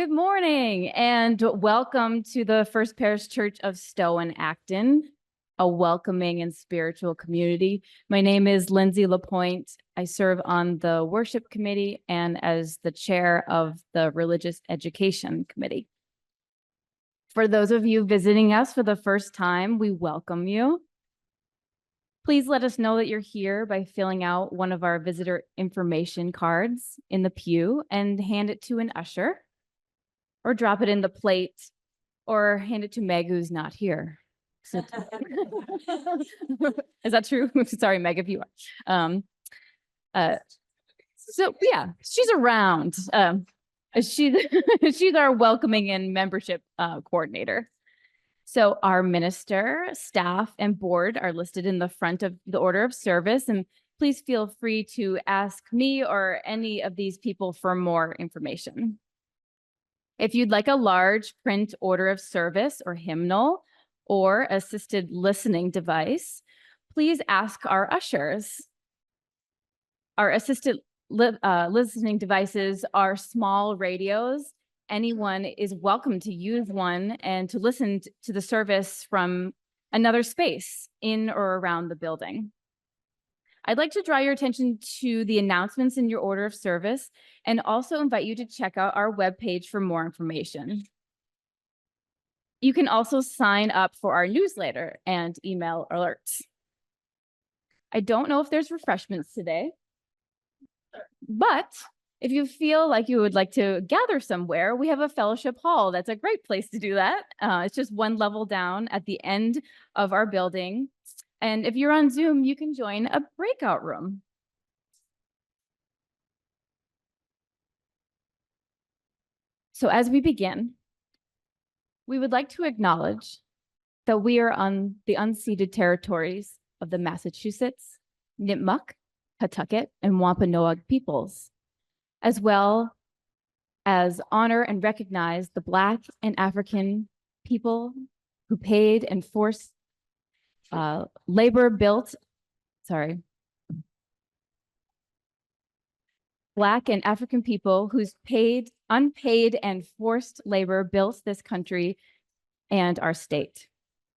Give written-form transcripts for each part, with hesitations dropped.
Good morning and welcome to the First Parish Church of Stowe and Acton, a welcoming and spiritual community. My name is Lindsay Lapointe. I serve on the worship committee and as the chair of the religious education committee. For those of you visiting us for the first time, we welcome you. Please let us know that you're here by filling out one of our visitor information cards in the pew and hand it to an usher, or drop it in the plate, or hand it to Meg, who's not here. Is that true? Sorry, Meg, if you are. So yeah, she's around. She's our welcoming and membership coordinator. So our minister, staff, and board are listed in the front of the order of service, and please feel free to ask me or any of these people for more information. If you'd like a large print order of service or hymnal or assisted listening device, please ask our ushers. Our assisted listening devices are small radios. Anyone is welcome to use one and to listen to the service from another space in or around the building. I'd like to draw your attention to the announcements in your order of service and also invite you to check out our webpage for more information. You can also sign up for our newsletter and email alerts. I don't know if there's refreshments today, but if you feel like you would like to gather somewhere, we have a fellowship hall. That's a great place to do that. It's just one level down at the end of our building. And if you're on Zoom, you can join a breakout room. So as we begin, we would like to acknowledge that we are on the unceded territories of the Massachusetts, Nipmuc, Pawtucket, and Wampanoag peoples, as well as honor and recognize the Black and African people who paid and forced Black and African people whose unpaid and forced labor built this country and our state.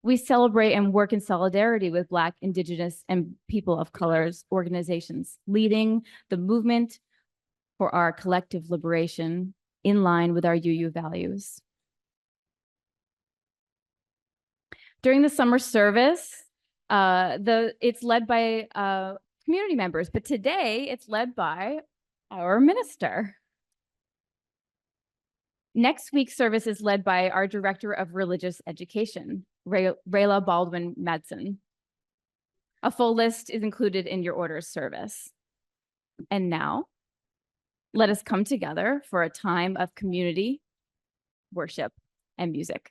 We celebrate and work in solidarity with Black, Indigenous, and people of colors organizations, leading the movement for our collective liberation in line with our UU values. During the summer service, it's led by community members, but today it's led by our minister. Next week's service is led by our Director of Religious Education, Rayla Baldwin-Madsen. A full list is included in your order of service. And now, let us come together for a time of community, worship, and music.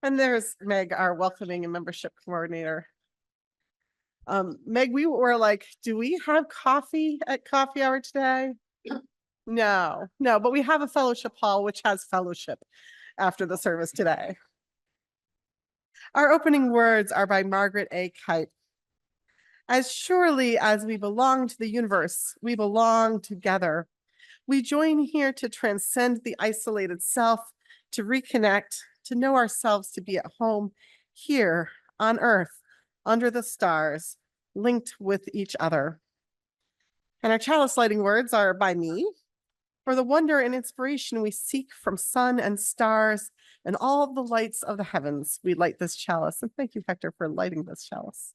And there's Meg, our welcoming and membership coordinator. Meg, we were like, do we have coffee at coffee hour today? No, but we have a fellowship hall, which has fellowship after the service today. Our opening words are by Margaret A. Kite. As surely as we belong to the universe, we belong together. We join here to transcend the isolated self, to reconnect, to know ourselves, to be at home here on earth, under the stars, linked with each other. And our chalice lighting words are by me. For the wonder and inspiration we seek from sun and stars and all the lights of the heavens, we light this chalice. And thank you, Hector, for lighting this chalice.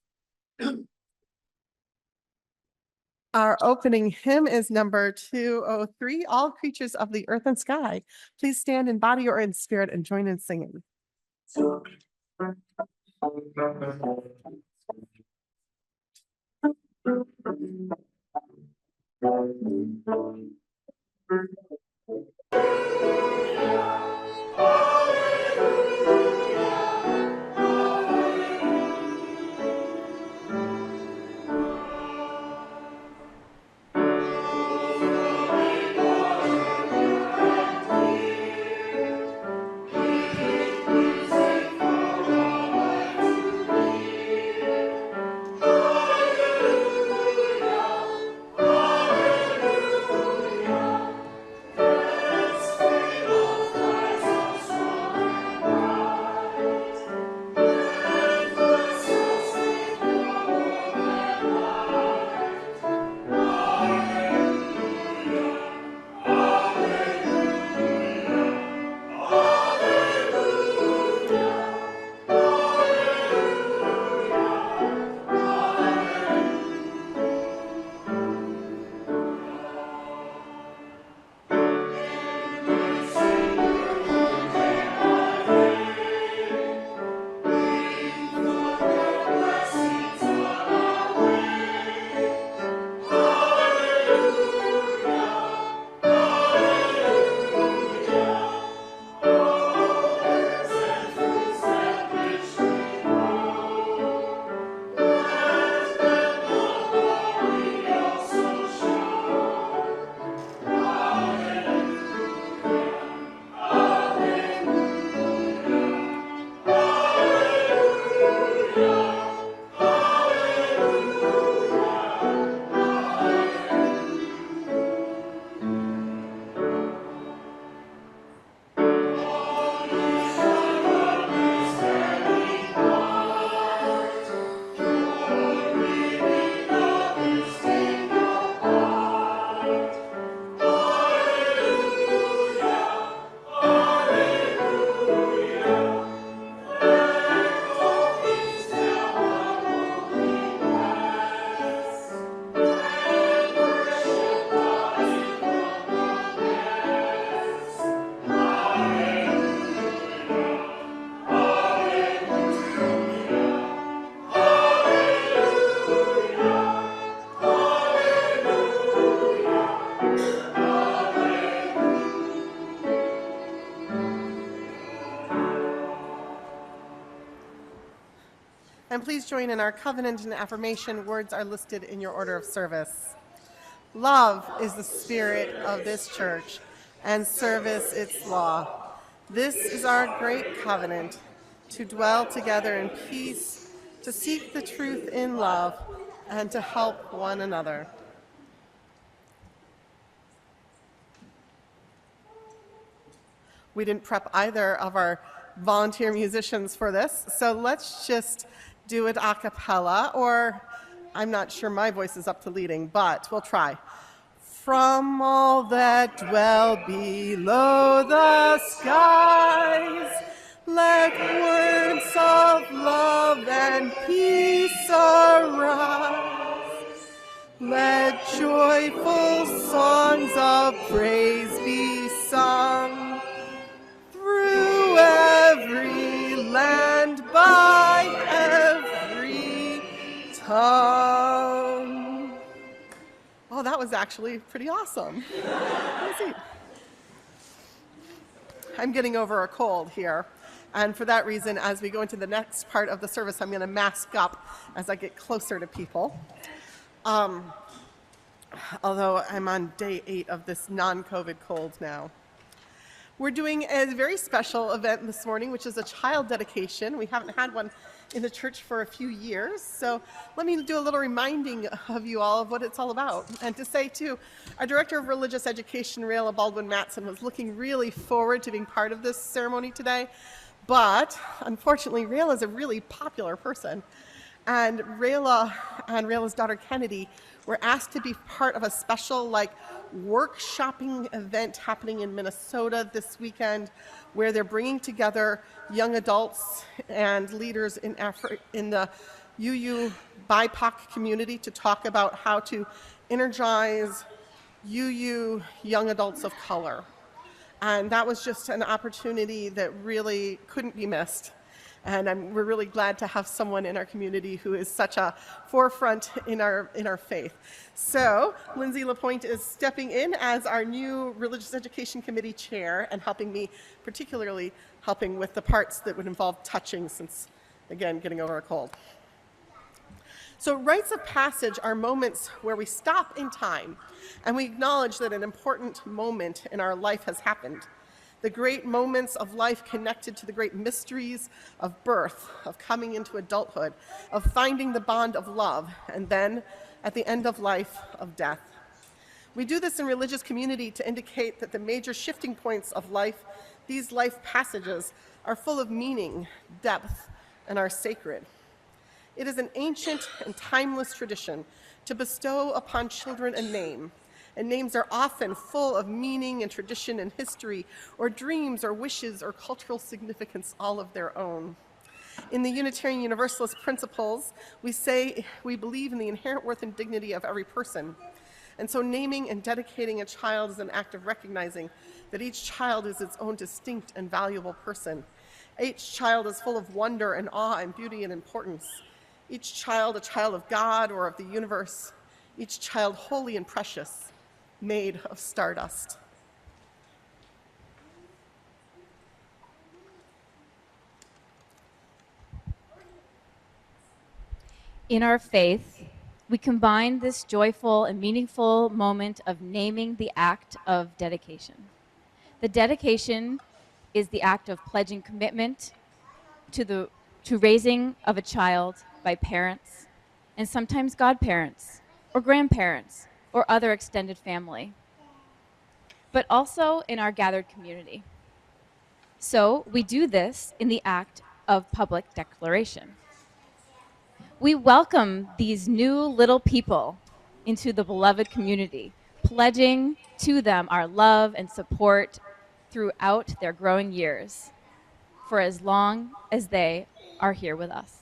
Our opening hymn is number 203, All Creatures of the Earth and Sky. Please stand in body or in spirit and join in singing. And please join in our covenant and affirmation. Words are listed in your order of service. Love is the spirit of this church, and service its law. This is our great covenant, to dwell together in peace, to seek the truth in love, and to help one another. We didn't prep either of our volunteer musicians for this, so let's just do it a cappella, or I'm not sure my voice is up to leading, but we'll try. From all that dwell below the skies, let words of love and peace arise. Let joyful songs of praise be sung through every land by every tongue. Oh, that was actually pretty awesome. Let's see. I'm getting over a cold here. And for that reason, as we go into the next part of the service, I'm going to mask up as I get closer to people. Although I'm on day 8 of this non-COVID cold now. We're doing a very special event this morning, which is a child dedication. We haven't had one in the church for a few years, so let me do a little reminding of you all of what it's all about. And to say, too, our Director of Religious Education, Rayla Baldwin-Matson, was looking really forward to being part of this ceremony today, but unfortunately, Rayla is a really popular person. And Rayla and Rayla's daughter Kennedy were asked to be part of a special workshopping event happening in Minnesota this weekend, where they're bringing together young adults and leaders in the UU BIPOC community to talk about how to energize UU young adults of color. And that was just an opportunity that really couldn't be missed. And we're really glad to have someone in our community who is such a forefront in our faith. So Lindsay LaPointe is stepping in as our new Religious Education Committee chair and particularly helping with the parts that would involve touching, since, again, getting over a cold. So rites of passage are moments where we stop in time and we acknowledge that an important moment in our life has happened. The great moments of life connected to the great mysteries of birth, of coming into adulthood, of finding the bond of love, and then, at the end of life, of death. We do this in religious community to indicate that the major shifting points of life, these life passages, are full of meaning, depth, and are sacred. It is an ancient and timeless tradition to bestow upon children a name, and names are often full of meaning and tradition and history, or dreams or wishes or cultural significance all of their own. In the Unitarian Universalist principles, we say we believe in the inherent worth and dignity of every person. And so naming and dedicating a child is an act of recognizing that each child is its own distinct and valuable person. Each child is full of wonder and awe and beauty and importance. Each child a child of God or of the universe. Each child holy and precious, made of stardust. In our faith, we combine this joyful and meaningful moment of naming the act of dedication. The dedication is the act of pledging commitment to raising of a child by parents, and sometimes godparents or grandparents or other extended family, but also in our gathered community. So we do this in the act of public declaration. We welcome these new little people into the beloved community, pledging to them our love and support throughout their growing years, for as long as they are here with us.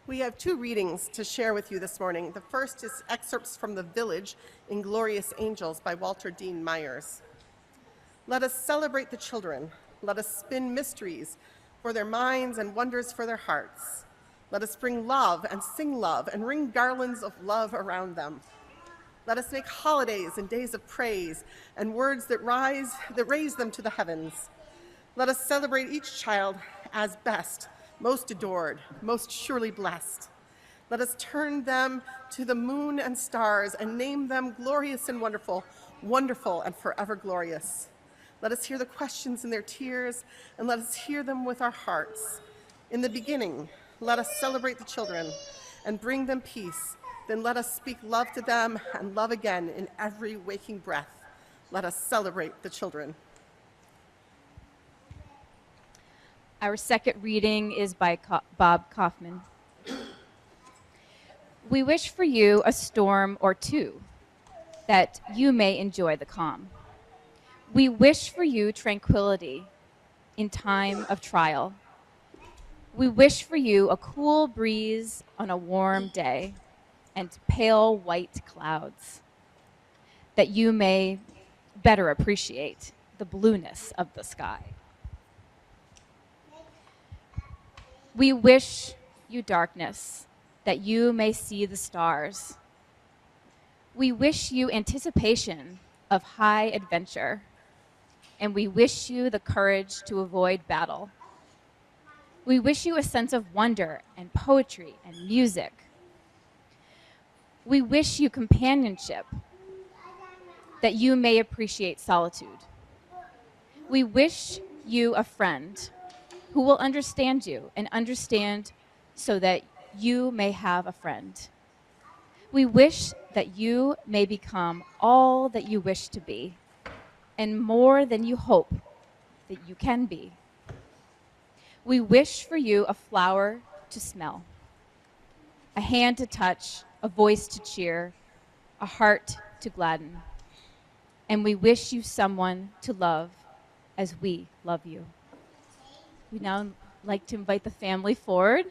We have 2 readings to share with you this morning. The first is excerpts from The Village in Glorious Angels by Walter Dean Myers. Let us celebrate the children. Let us spin mysteries for their minds and wonders for their hearts. Let us bring love and sing love and ring garlands of love around them. Let us make holidays and days of praise and words that raise them to the heavens. Let us celebrate each child as best most adored, most surely blessed. Let us turn them to the moon and stars and name them glorious and wonderful, wonderful and forever glorious. Let us hear the questions in their tears, and let us hear them with our hearts. In the beginning, let us celebrate the children and bring them peace. Then let us speak love to them and love again in every waking breath. Let us celebrate the children. Our second reading is by Bob Kaufman. We wish for you a storm or two, that you may enjoy the calm. We wish for you tranquility in time of trial. We wish for you a cool breeze on a warm day and pale white clouds, that you may better appreciate the blueness of the sky. We wish you darkness, that you may see the stars. We wish you anticipation of high adventure, and we wish you the courage to avoid battle. We wish you a sense of wonder and poetry and music. We wish you companionship, that you may appreciate solitude. We wish you a friend who will understand you and understand so that you may have a friend. We wish that you may become all that you wish to be and more than you hope that you can be. We wish for you a flower to smell, a hand to touch, a voice to cheer, a heart to gladden. And we wish you someone to love as we love you. We'd now like to invite the family forward.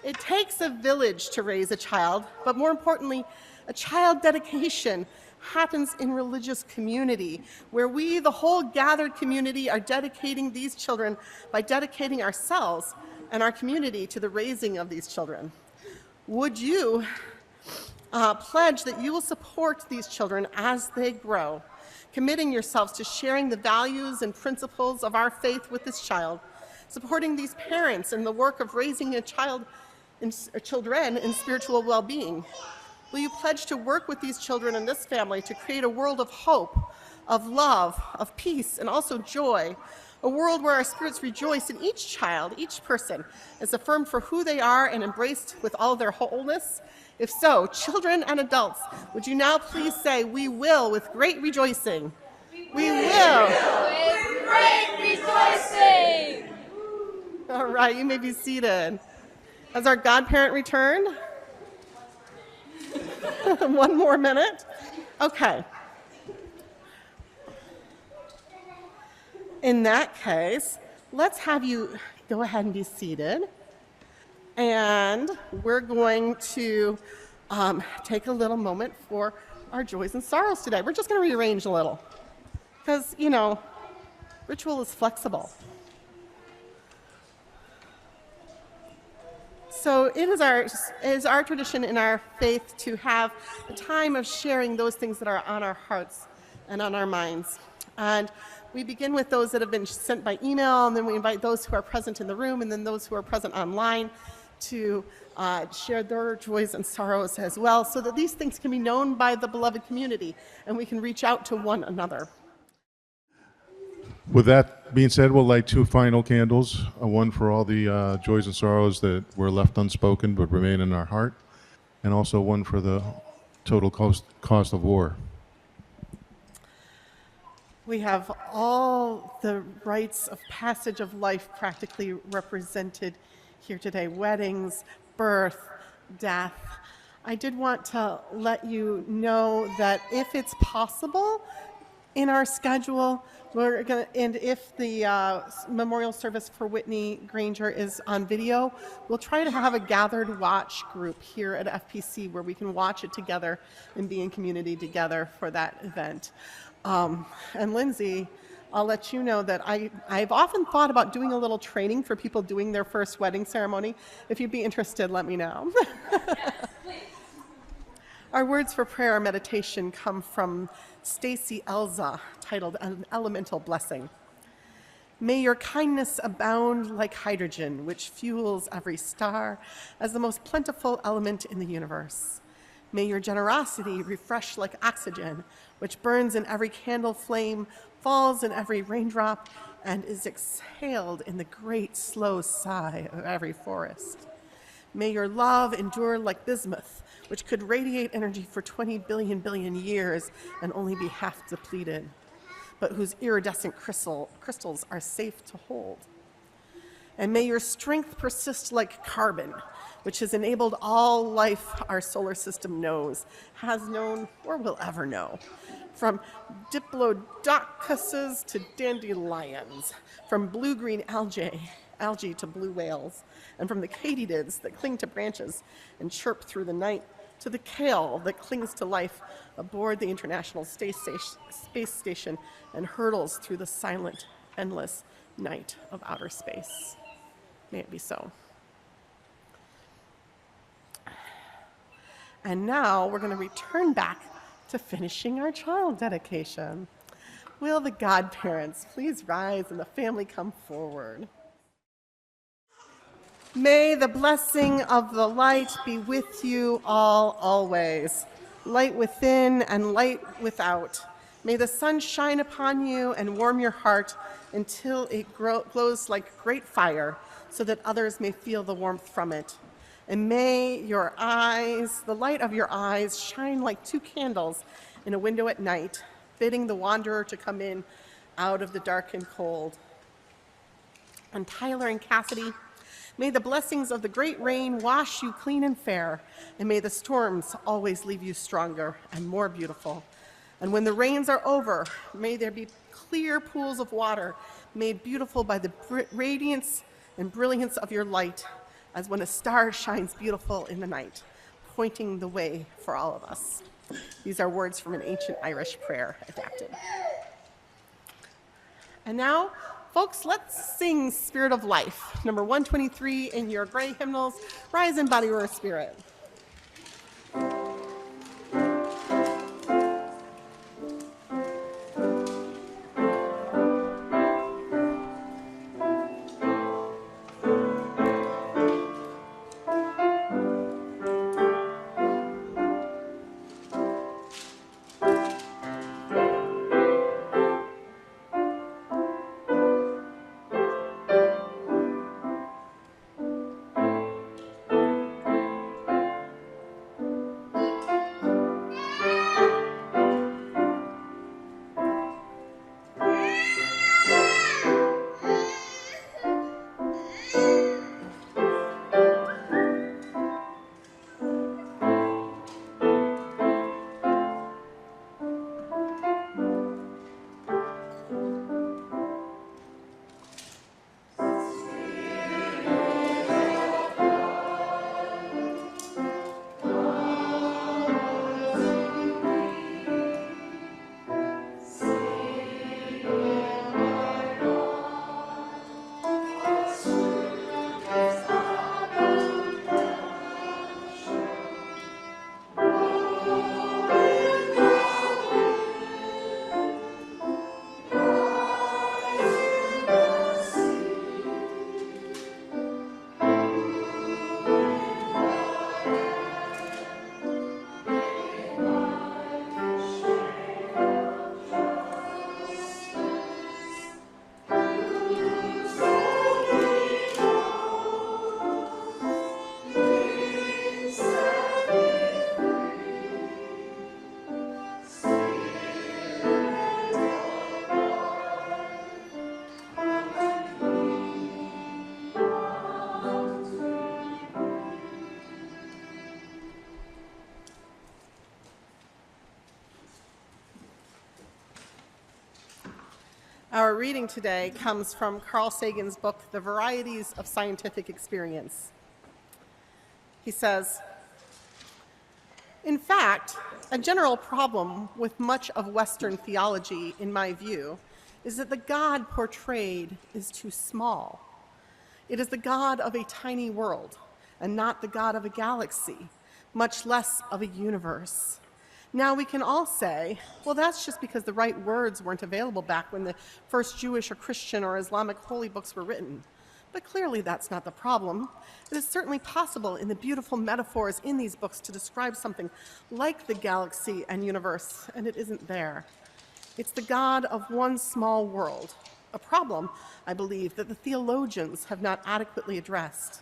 It takes a village to raise a child, but more importantly, a child dedication happens in religious community, where we, the whole gathered community, are dedicating these children by dedicating ourselves and our community to the raising of these children. Would you pledge that you will support these children as they grow, committing yourselves to sharing the values and principles of our faith with this child, supporting these parents in the work of raising a child children in spiritual well-being? Will you pledge to work with these children and this family to create a world of hope, of love, of peace, and also joy, a world where our spirits rejoice in each child, each person is affirmed for who they are and embraced with all their wholeness? If so, children and adults, would you now please say, "We will," with great rejoicing? We will. With great rejoicing. All right, you may be seated. Has our godparent returned? One more minute. Okay. In that case, let's have you go ahead and be seated. And we're going to take a little moment for our joys and sorrows today. We're just going to rearrange a little because, you know, ritual is flexible. So it is our tradition in our faith to have a time of sharing those things that are on our hearts and on our minds. And we begin with those that have been sent by email, and then we invite those who are present in the room, and then those who are present online to share their joys and sorrows as well, so that these things can be known by the beloved community, and we can reach out to one another. With that being said, we'll light two final candles, one for all the joys and sorrows that were left unspoken but remain in our heart, and also one for the total cost of war. We have all the rites of passage of life practically represented here today: weddings, birth, death. I did want to let you know that if it's possible in our schedule, we're going to, and if the memorial service for Whitney Granger is on video, we'll try to have a gathered watch group here at FPC where we can watch it together and be in community together for that event. And Lindsay, I'll let you know that I've often thought about doing a little training for people doing their first wedding ceremony. If you'd be interested, let me know. Our words for prayer or meditation come from Stacy Elza, titled An Elemental Blessing. May your kindness abound like hydrogen, which fuels every star as the most plentiful element in the universe. May your generosity refresh like oxygen, which burns in every candle flame, falls in every raindrop, and is exhaled in the great slow sigh of every forest. May your love endure like bismuth, which could radiate energy for 20 billion years and only be half depleted, but whose iridescent crystals are safe to hold. And may your strength persist like carbon, which has enabled all life our solar system knows, has known, or will ever know. From diplodocuses to dandelions, from blue-green algae to blue whales, and from the katydids that cling to branches and chirp through the night to the kale that clings to life aboard the International Space Station and hurtles through the silent, endless night of outer space. May it be so. And now we're going to return back to finishing our child dedication. Will the godparents please rise and the family come forward? May the blessing of the light be with you all always, light within and light without. May the sun shine upon you and warm your heart until it glows like great fire, so that others may feel the warmth from it. And may your eyes, the light of your eyes, shine like two candles in a window at night, bidding the wanderer to come in out of the dark and cold. And Tyler and Cassidy, may the blessings of the great rain wash you clean and fair, and may the storms always leave you stronger and more beautiful. And when the rains are over, may there be clear pools of water made beautiful by the radiance and brilliance of your light, as when a star shines beautiful in the night, pointing the way for all of us. These are words from an ancient Irish prayer adapted. And now, folks, let's sing Spirit of Life, number 123 in your gray hymnals, Rise in Body or Spirit. Our reading today comes from Carl Sagan's book, The Varieties of Scientific Experience. He says, "In fact, a general problem with much of Western theology, in my view, is that the God portrayed is too small. It is the God of a tiny world, and not the God of a galaxy, much less of a universe. Now we can all say, well, that's just because the right words weren't available back when the first Jewish or Christian or Islamic holy books were written. But clearly that's not the problem. It is certainly possible in the beautiful metaphors in these books to describe something like the galaxy and universe, and it isn't there. It's the God of one small world, a problem, I believe, that the theologians have not adequately addressed.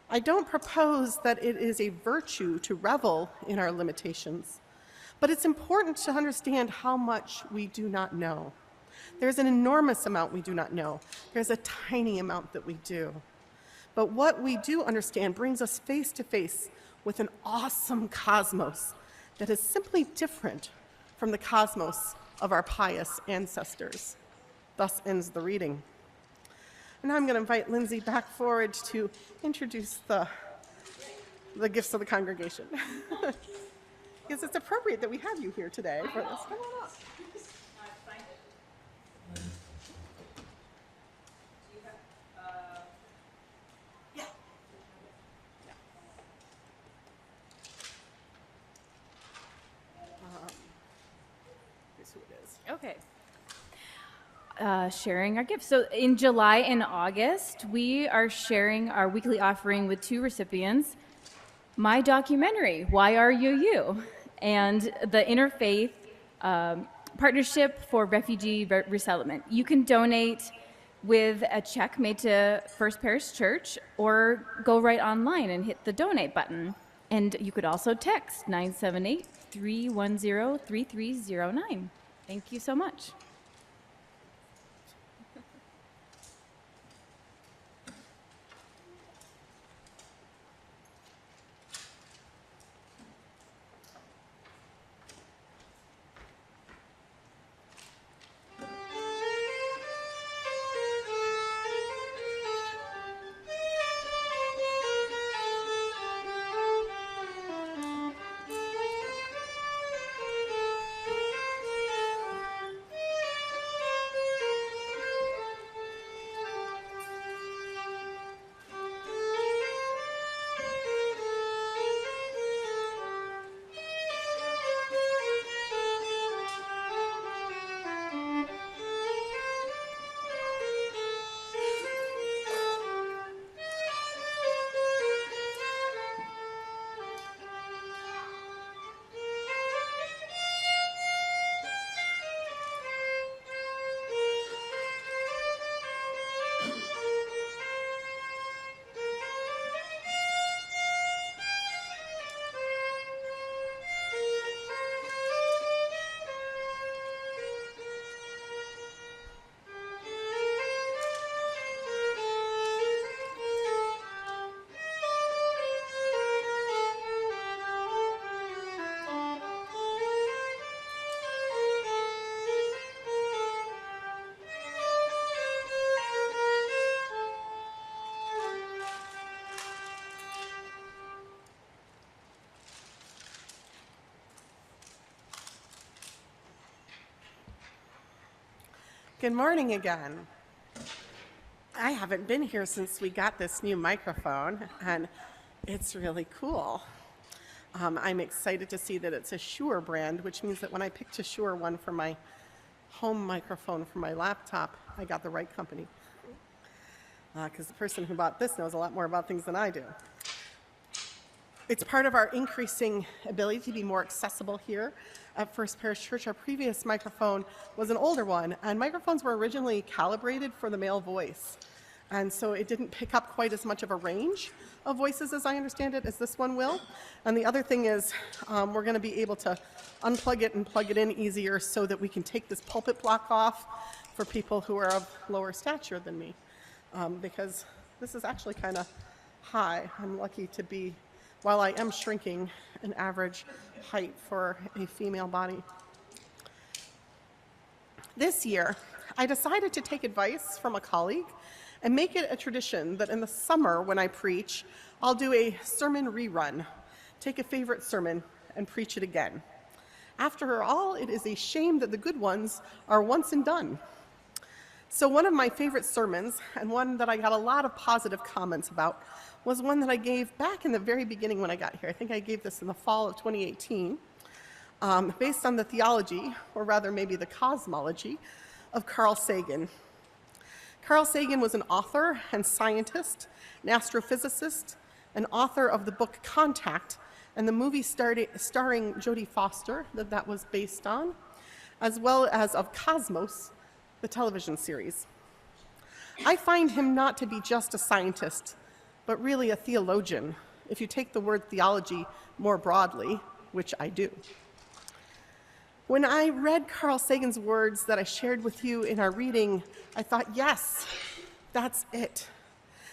I don't propose that it is a virtue to revel in our limitations, but it's important to understand how much we do not know. There's an enormous amount we do not know. There's a tiny amount that we do. But what we do understand brings us face to face with an awesome cosmos that is simply different from the cosmos of our pious ancestors. Thus ends the reading. And now I'm going to invite Lindsay back forward to introduce the gifts of the congregation. Because it's appropriate that we have you here today for this. Come on up. Here's who it is. Okay. Sharing our gifts. So in July and August, we are sharing our weekly offering with two recipients. My documentary, Why Are You You? And the Interfaith Partnership for Refugee Resettlement. You can donate with a check made to First Parish Church or go right online and hit the donate button. And you could also text 978-310-3309. Thank you so much. Good morning again. I haven't been here since we got this new microphone, and it's really cool. I'm excited to see that it's a Shure brand, which means that when I picked a Shure one for my home microphone for my laptop, I got the right company. Because the person who bought this knows a lot more about things than I do. It's part of our increasing ability to be more accessible here at First Parish Church. Our previous microphone was an older one, and microphones were originally calibrated for the male voice. And so it didn't pick up quite as much of a range of voices, as I understand it, as this one will. And the other thing is we're going to be able to unplug it and plug it in easier so that we can take this pulpit block off for people who are of lower stature than me. Because this is actually kind of high. I'm lucky to be, while I am shrinking, an average height for a female body. This year, I decided to take advice from a colleague and make it a tradition that in the summer when I preach, I'll do a sermon rerun, take a favorite sermon and preach it again. After all, it is a shame that the good ones are once and done. So one of my favorite sermons, and one that I got a lot of positive comments about, was one that I gave back in the very beginning when I got here. I think I gave this in the fall of 2018, based on the theology, or rather maybe the cosmology, of Carl Sagan. Carl Sagan was an author and scientist, an astrophysicist, an author of the book Contact, and the movie starring Jodie Foster that was based on, as well as of Cosmos, the television series. I find him not to be just a scientist, but really a theologian, if you take the word theology more broadly, which I do. When I read Carl Sagan's words that I shared with you in our reading, I thought, yes, that's it.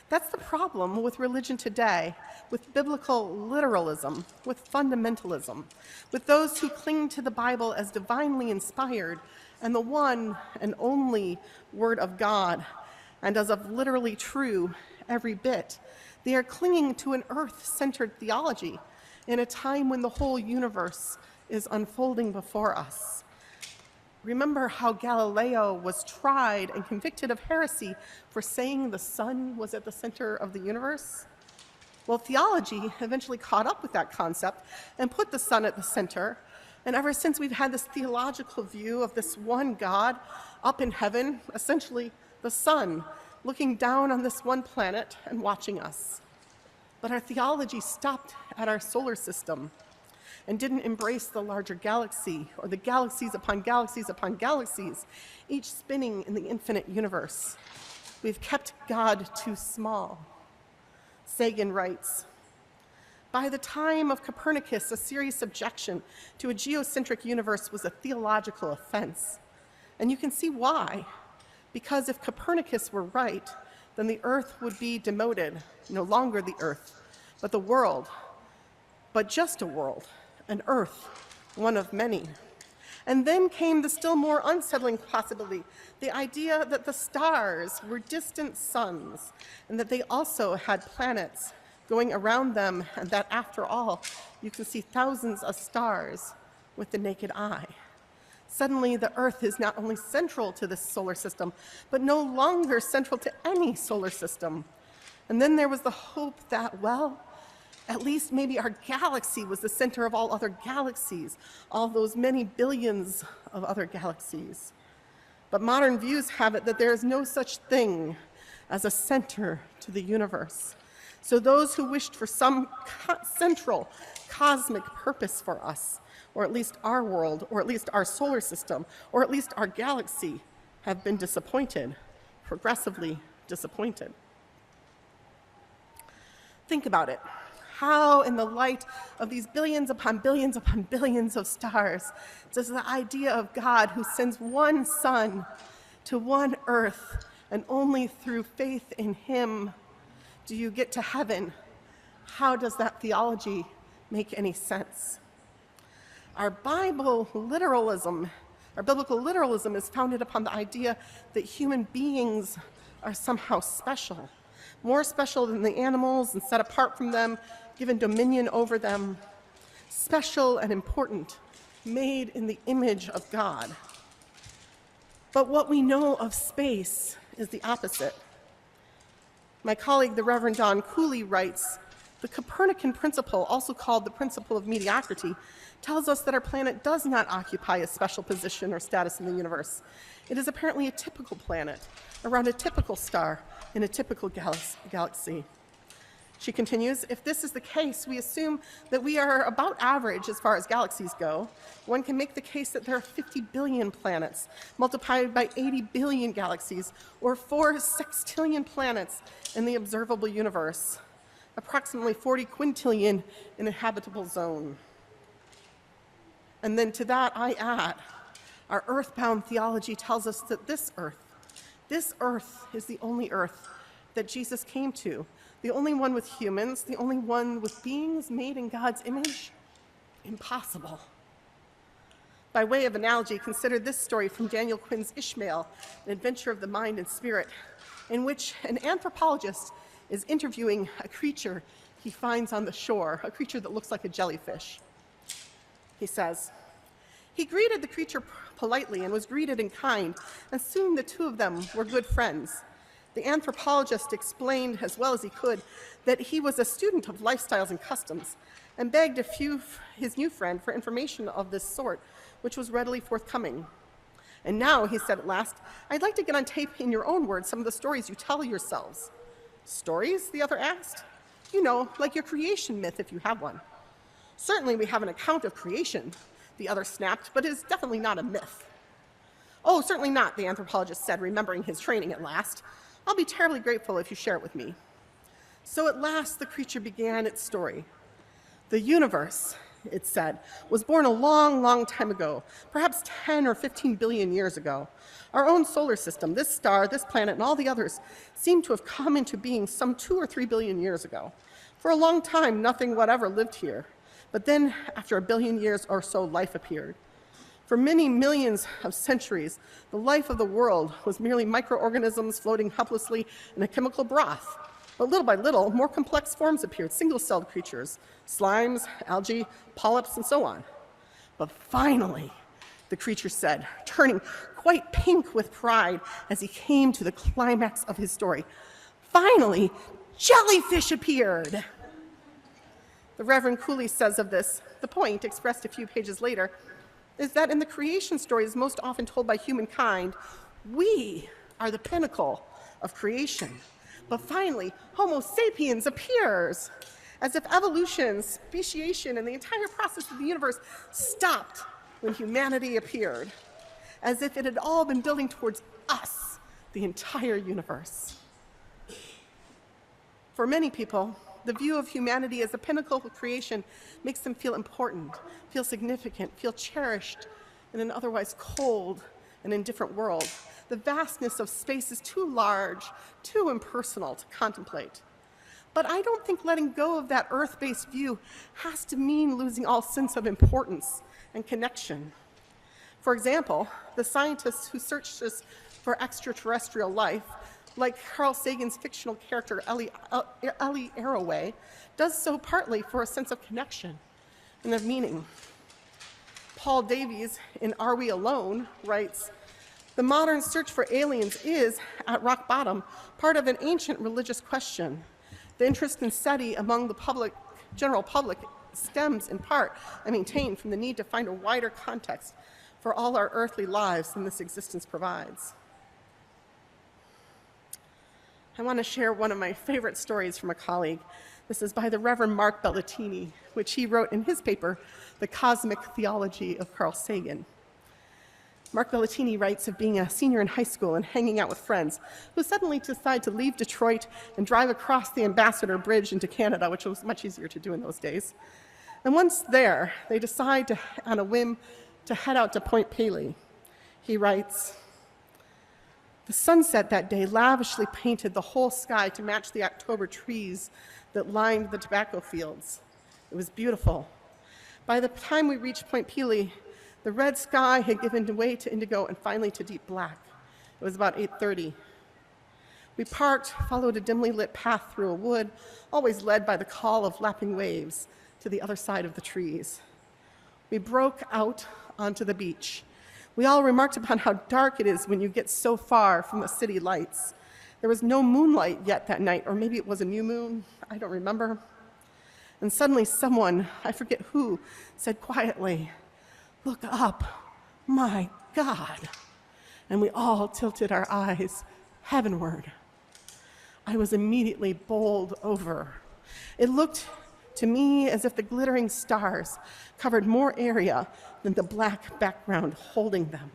That's the problem with religion today, with biblical literalism, with fundamentalism, with those who cling to the Bible as divinely inspired and the one and only Word of God, and as of literally true every bit. They are clinging to an earth-centered theology in a time when the whole universe is unfolding before us. Remember how Galileo was tried and convicted of heresy for saying the sun was at the center of the universe? Well, theology eventually caught up with that concept and put the sun at the center. And ever since, we've had this theological view of this one God up in heaven, essentially the sun, looking down on this one planet and watching us. But our theology stopped at our solar system and didn't embrace the larger galaxy, or the galaxies upon galaxies upon galaxies, each spinning in the infinite universe. We've kept God too small. Sagan writes, by the time of Copernicus, a serious objection to a geocentric universe was a theological offense. And you can see why. Because if Copernicus were right, then the Earth would be demoted, no longer the Earth, but the world, but just a world, an Earth, one of many. And then came the still more unsettling possibility, the idea that the stars were distant suns, and that they also had planets going around them, and that after all, you can see thousands of stars with the naked eye. Suddenly, the Earth is not only central to this solar system, but no longer central to any solar system. And then there was the hope that, well, at least maybe our galaxy was the center of all other galaxies, all those many billions of other galaxies. But modern views have it that there is no such thing as a center to the universe. So those who wished for some central cosmic purpose for us, or at least our world, or at least our solar system, or at least our galaxy, have been disappointed, progressively disappointed. Think about it. How, in the light of these billions upon billions upon billions of stars, does the idea of God who sends one sun to one earth, and only through faith in him do you get to heaven? How does that theology make any sense? Our biblical literalism is founded upon the idea that human beings are somehow special, more special than the animals and set apart from them, given dominion over them, special and important, made in the image of God. But what we know of space is the opposite. My colleague, the Reverend Don Cooley, writes, the Copernican principle, also called the principle of mediocrity, tells us that our planet does not occupy a special position or status in the universe. It is apparently a typical planet, around a typical star, in a typical galaxy. She continues, if this is the case, we assume that we are about average as far as galaxies go. One can make the case that there are 50 billion planets, multiplied by 80 billion galaxies, or 4 sextillion planets in the observable universe, approximately 40 quintillion in a habitable zone. And then to that I add, our earthbound theology tells us that this earth is the only earth that Jesus came to, the only one with humans, the only one with beings made in God's image. Impossible. By way of analogy, consider this story from Daniel Quinn's Ishmael, an adventure of the mind and spirit, in which an anthropologist is interviewing a creature he finds on the shore, a creature that looks like a jellyfish. He says, He greeted the creature politely and was greeted in kind, and soon the two of them were good friends. The anthropologist explained as well as he could that he was a student of lifestyles and customs, and begged his new friend for information of this sort, which was readily forthcoming. And now, he said at last, I'd like to get on tape in your own words some of the stories you tell yourselves. Stories? The other asked. You know, like your creation myth if you have one. Certainly we have an account of creation, the other snapped, but it is definitely not a myth. Oh, certainly not, the anthropologist said, remembering his training at last. I'll be terribly grateful if you share it with me. So at last the creature began its story. The universe, it said, was born a long, long time ago, perhaps 10 or 15 billion years ago. Our own solar system, this star, this planet, and all the others seem to have come into being some 2 or 3 billion years ago. For a long time, nothing whatever lived here. But then, after a billion years or so, life appeared. For many millions of centuries, the life of the world was merely microorganisms floating helplessly in a chemical broth. But little by little, more complex forms appeared, single-celled creatures, slimes, algae, polyps, and so on. But finally, the creature said, turning quite pink with pride as he came to the climax of his story, finally, jellyfish appeared. The Reverend Cooley says of this, the point, expressed a few pages later, is that in the creation stories most often told by humankind, we are the pinnacle of creation. But finally, Homo sapiens appears, as if evolution, speciation, and the entire process of the universe stopped when humanity appeared, as if it had all been building towards us, the entire universe. For many people, the view of humanity as the pinnacle of creation makes them feel important, feel significant, feel cherished in an otherwise cold and indifferent world. The vastness of space is too large, too impersonal to contemplate. But I don't think letting go of that earth-based view has to mean losing all sense of importance and connection. For example, the scientists who searched for extraterrestrial life, like Carl Sagan's fictional character Ellie Arroway, does so partly for a sense of connection and of meaning. Paul Davies in Are We Alone writes, the modern search for aliens is, at rock bottom, part of an ancient religious question. The interest in SETI among the general public stems in part, I maintain, from the need to find a wider context for all our earthly lives than this existence provides. I want to share one of my favorite stories from a colleague. This is by the Reverend Mark Bellatini, which he wrote in his paper, The Cosmic Theology of Carl Sagan. Mark Bellatini writes of being a senior in high school and hanging out with friends who suddenly decide to leave Detroit and drive across the Ambassador Bridge into Canada, which was much easier to do in those days. And once there, they decide on a whim to head out to Point Paley. He writes, the sunset that day lavishly painted the whole sky to match the October trees that lined the tobacco fields. It was beautiful. By the time we reached Point Paley, the red sky had given way to indigo and finally to deep black. It was about 8:30. We parked, followed a dimly lit path through a wood, always led by the call of lapping waves to the other side of the trees. We broke out onto the beach. We all remarked upon how dark it is when you get so far from the city lights. There was no moonlight yet that night, or maybe it was a new moon, I don't remember. And suddenly someone, I forget who, said quietly, look up, my God. And we all tilted our eyes heavenward. I was immediately bowled over. It looked to me as if the glittering stars covered more area than the black background holding them.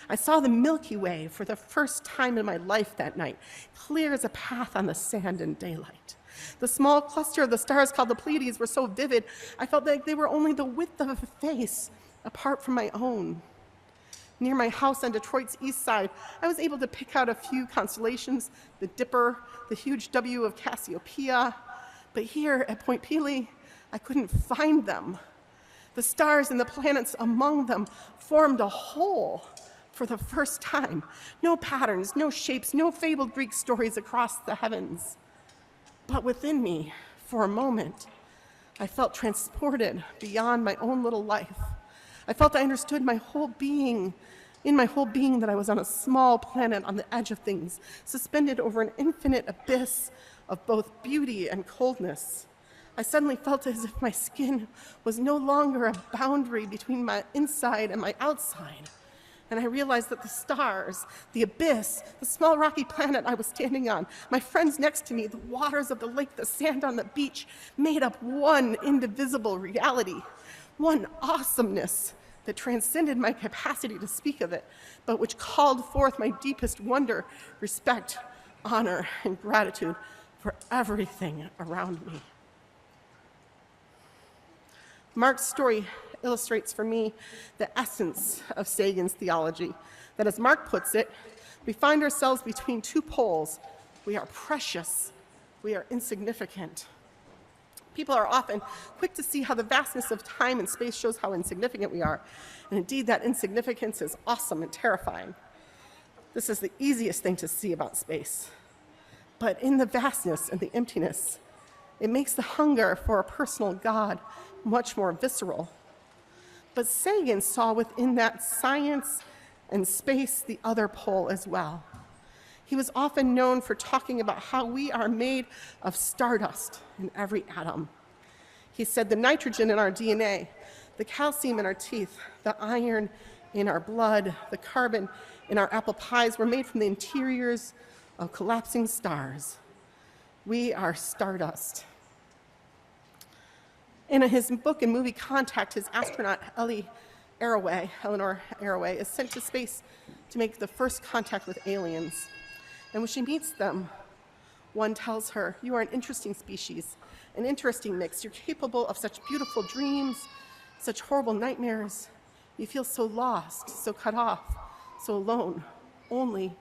I saw the Milky Way for the first time in my life that night, clear as a path on the sand in daylight. The small cluster of the stars called the Pleiades were so vivid, I felt like they were only the width of a face apart from my own. Near my house on Detroit's east side, I was able to pick out a few constellations, the Dipper, the huge W of Cassiopeia, but here at Point Paley, I couldn't find them. The stars and the planets among them formed a whole for the first time. No patterns, no shapes, no fabled Greek stories across the heavens. But within me, for a moment, I felt transported beyond my own little life. I felt I understood my whole being, in my whole being, that I was on a small planet on the edge of things, suspended over an infinite abyss of both beauty and coldness. I suddenly felt as if my skin was no longer a boundary between my inside and my outside. And I realized that the stars, the abyss, the small rocky planet I was standing on, my friends next to me, the waters of the lake, the sand on the beach, made up one indivisible reality, one awesomeness that transcended my capacity to speak of it, but which called forth my deepest wonder, respect, honor, and gratitude for everything around me. Mark's story illustrates for me the essence of Sagan's theology, that as Mark puts it, we find ourselves between two poles. We are precious, we are insignificant. People are often quick to see how the vastness of time and space shows how insignificant we are. And indeed, that insignificance is awesome and terrifying. This is the easiest thing to see about space. But in the vastness and the emptiness, it makes the hunger for a personal God much more visceral. But Sagan saw within that science and space the other pole as well. He was often known for talking about how we are made of stardust in every atom. He said the nitrogen in our DNA, the calcium in our teeth, the iron in our blood, the carbon in our apple pies were made from the interiors of collapsing stars. We are stardust. In his book and movie Contact, his astronaut Eleanor Arroway, is sent to space to make the first contact with aliens. And when she meets them, one tells her, "You are an interesting species, an interesting mix. You're capable of such beautiful dreams, such horrible nightmares. You feel so lost, so cut off, so alone. Only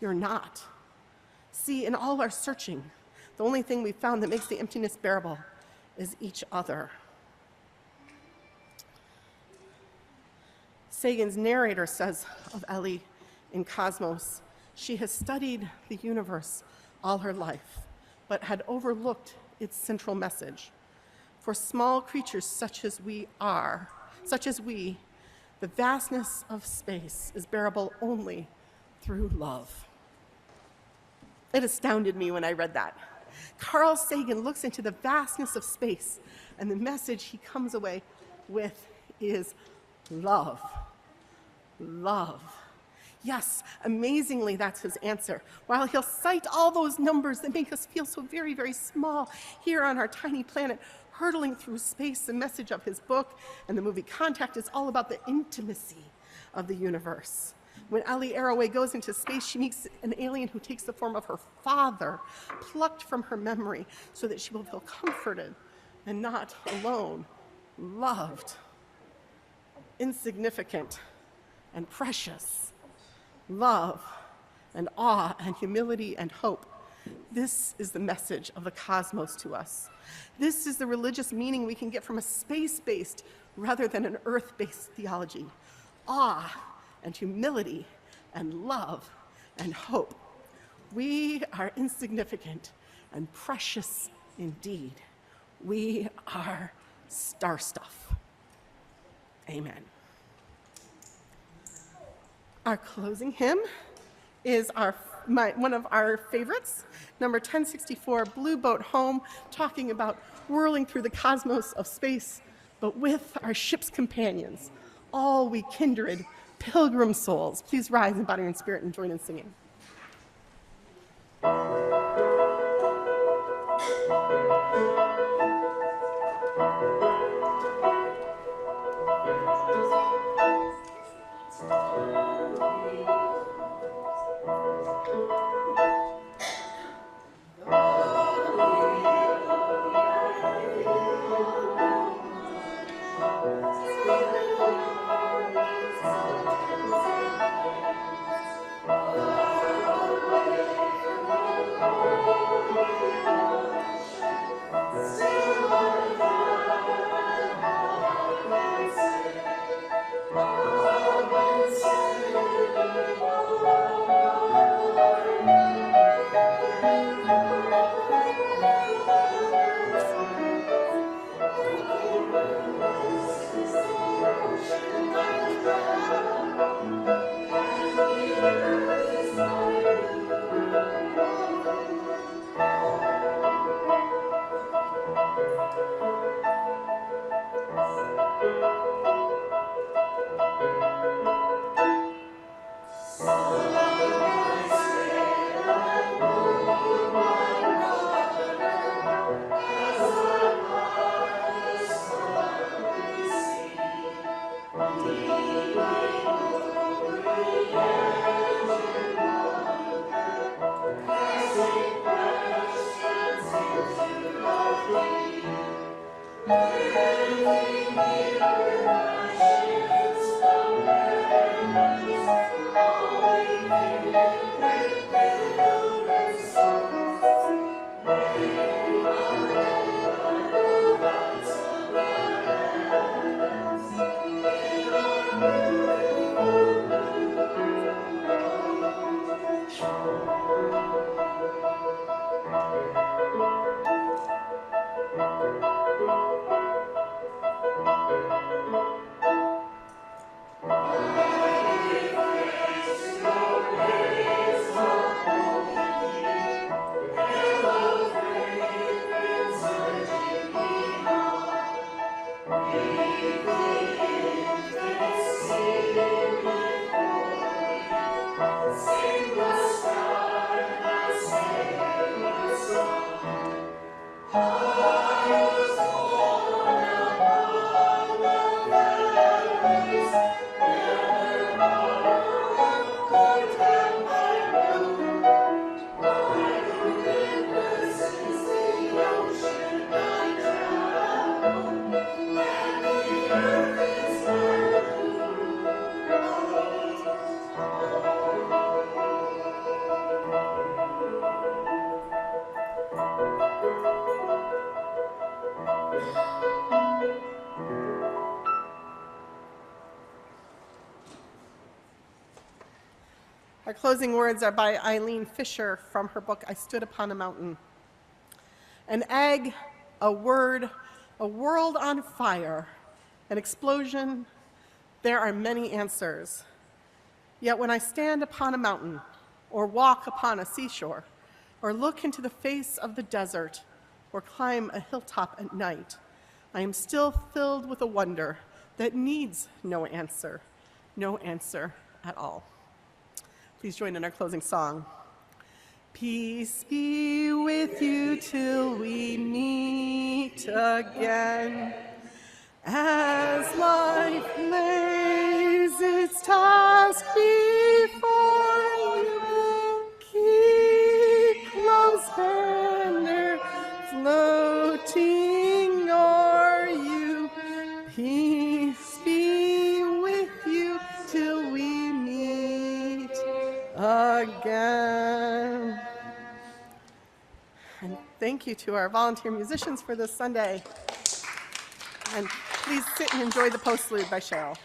you're not. See, in all our searching, the only thing we found that makes the emptiness bearable is each other." Sagan's narrator says of Ellie in Cosmos, "She has studied the universe all her life, but had overlooked its central message. For small creatures such as we, the vastness of space is bearable only through love." It astounded me when I read that. Carl Sagan looks into the vastness of space, and the message he comes away with is love. Love. Yes, amazingly, that's his answer. While he'll cite all those numbers that make us feel so very, very small here on our tiny planet, hurtling through space, the message of his book and the movie Contact is all about the intimacy of the universe. When Ellie Arroway goes into space, she meets an alien who takes the form of her father, plucked from her memory, so that she will feel comforted and not alone, loved, insignificant, and precious. Love and awe and humility and hope. This is the message of the cosmos to us. This is the religious meaning we can get from a space-based rather than an earth-based theology. Awe and humility and love and hope. We are insignificant and precious indeed. We are star stuff. Amen. Our closing hymn is one of our favorites, number 1064, Blue Boat Home, talking about whirling through the cosmos of space, but with our ship's companions, all we kindred pilgrim souls. Please rise in body and spirit and join in singing. Our closing words are by Eileen Fisher from her book, I Stood Upon a Mountain. An egg, a word, a world on fire, an explosion, there are many answers. Yet when I stand upon a mountain, or walk upon a seashore, or look into the face of the desert, or climb a hilltop at night, I am still filled with a wonder that needs no answer at all. Please join in our closing song. Peace be with you till we meet again. As life lays its task before you, keep close banner floating o'er you. Peace be with you till we meet again. And thank you to our volunteer musicians for this Sunday. And please sit and enjoy the postlude by Cheryl.